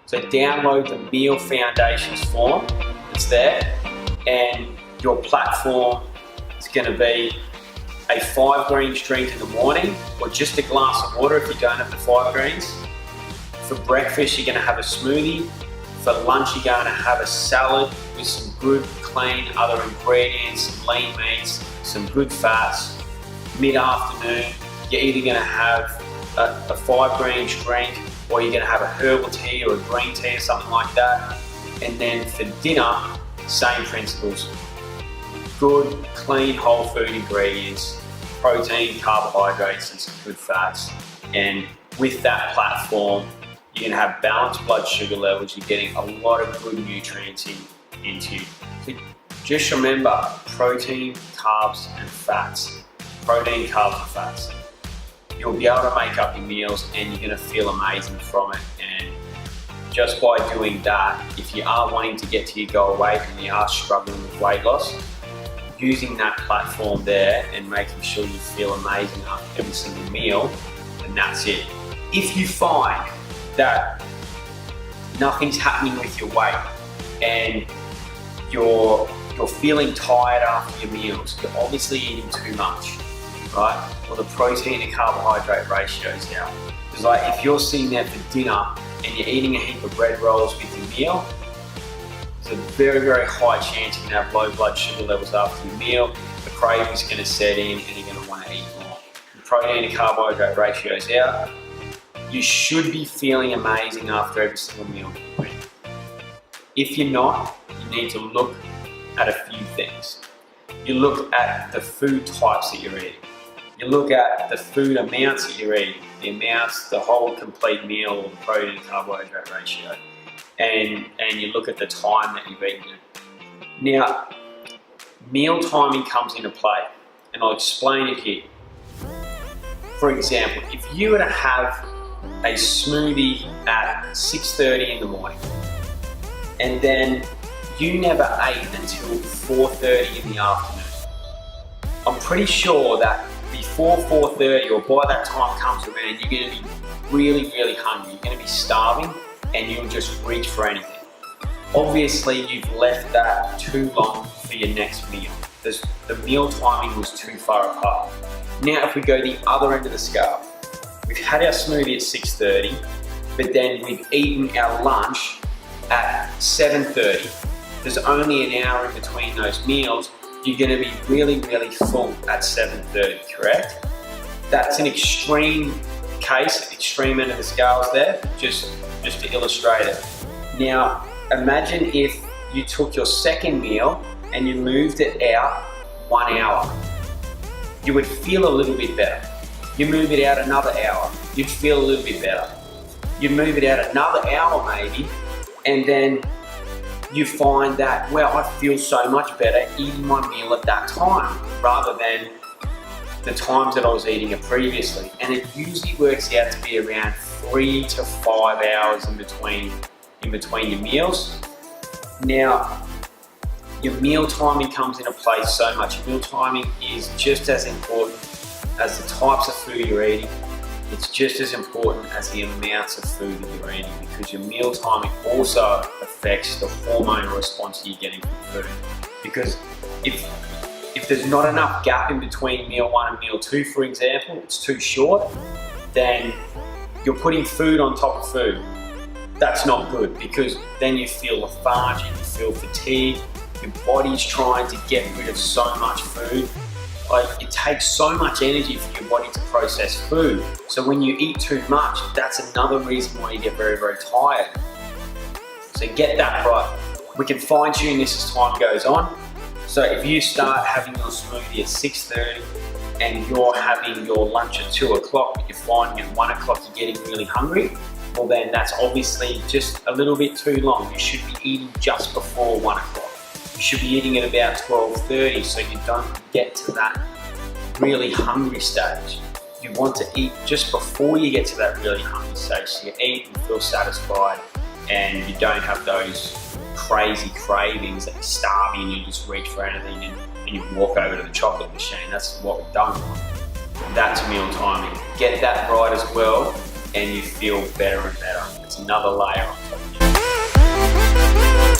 So download the Meal Foundations form, it's there, and your platform is going to be a 5 greens drink in the morning, or just a glass of water if you don't have the 5 greens. For breakfast, you're going to have a smoothie. For lunch, you're going to have a salad with some good, clean other ingredients, some lean meats, some good fats. Mid-afternoon, you're either going to have a 5 greens drink, or you're going to have a herbal tea or a green tea or something like that. And then for dinner, same principles. Good, clean, whole food ingredients, protein, carbohydrates, and some good fats. And with that platform, you're going to have balanced blood sugar levels. You're getting a lot of good nutrients into you. So just remember, protein, carbs, and fats. Protein, carbs, and fats. You'll be able to make up your meals, and you're going to feel amazing from it. And just by doing that, if you are wanting to get to your goal weight and you are struggling with weight loss, using that platform there and making sure you feel amazing after every single meal, and that's it. If you find that nothing's happening with your weight and you're feeling tired after your meals, you're obviously eating too much, right? Well, the protein to carbohydrate ratio is out. Because like if you're sitting there for dinner and you're eating a heap of bread rolls with your meal, there's a very, very high chance you're gonna have low blood sugar levels after your meal. The cravings are gonna set in and you're gonna wanna eat more. The protein to carbohydrate ratio is out. You should be feeling amazing after every single meal you eat. If you're not, you need to look at a few things. You look at the food types that you're eating. You look at the food amounts that you're eating, the amounts, the whole complete meal, or the protein to carbohydrate ratio. And you look at the time that you've eaten it. Now, meal timing comes into play, and I'll explain it here. For example, if you were to have a smoothie at 6:30 in the morning, and then you never ate until 4:30 in the afternoon, I'm pretty sure that before 4:30, or by that time comes around, you're going to be really, really hungry. You're going to be starving, and you'll just reach for anything. Obviously, you've left that too long for your next meal. The meal timing was too far apart. Now, if we go the other end of the scale, we've had our smoothie at 6:30, but then we've eaten our lunch at 7:30. There's only an hour in between those meals. You're going to be really, really full at 7:30, correct? That's an extreme case, extreme end of the scales there, just to illustrate it. Now, imagine if you took your second meal and you moved it out 1 hour. You would feel a little bit better. You move it out another hour, you'd feel a little bit better. You move it out another hour maybe, and then you find that, well, I feel so much better eating my meal at that time rather than the times that I was eating it previously. And it usually works out to be around 3 to 5 hours in between your meals. Now, your meal timing comes into play so much. Your meal timing is just as important as the types of food you're eating. It's just as important as the amounts of food that you're eating, because your meal timing also affects the hormonal response you're getting from food. Because if there's not enough gap in between meal 1 and meal 2, for example, it's too short, then you're putting food on top of food. That's not good, because then you feel lethargic, you feel fatigued, your body's trying to get rid of so much food. Like, it takes so much energy for your body to process food. So when you eat too much, that's another reason why you get very, very tired. So get that right. We can fine tune this as time goes on. So if you start having your smoothie at 6:30 and you're having your lunch at 2 o'clock, but you're finding at 1 o'clock you're getting really hungry, well then that's obviously just a little bit too long. You should be eating just before 1 o'clock. You should be eating at about 12:30 so you don't get to that really hungry stage. You want to eat just before you get to that really hungry stage, so you eat and feel satisfied and you don't have those crazy cravings that you're starving and you just reach for anything and you walk over to the chocolate machine. That's what we don't want. That's meal timing. Get that right as well, and you feel better and better. It's another layer on top of you.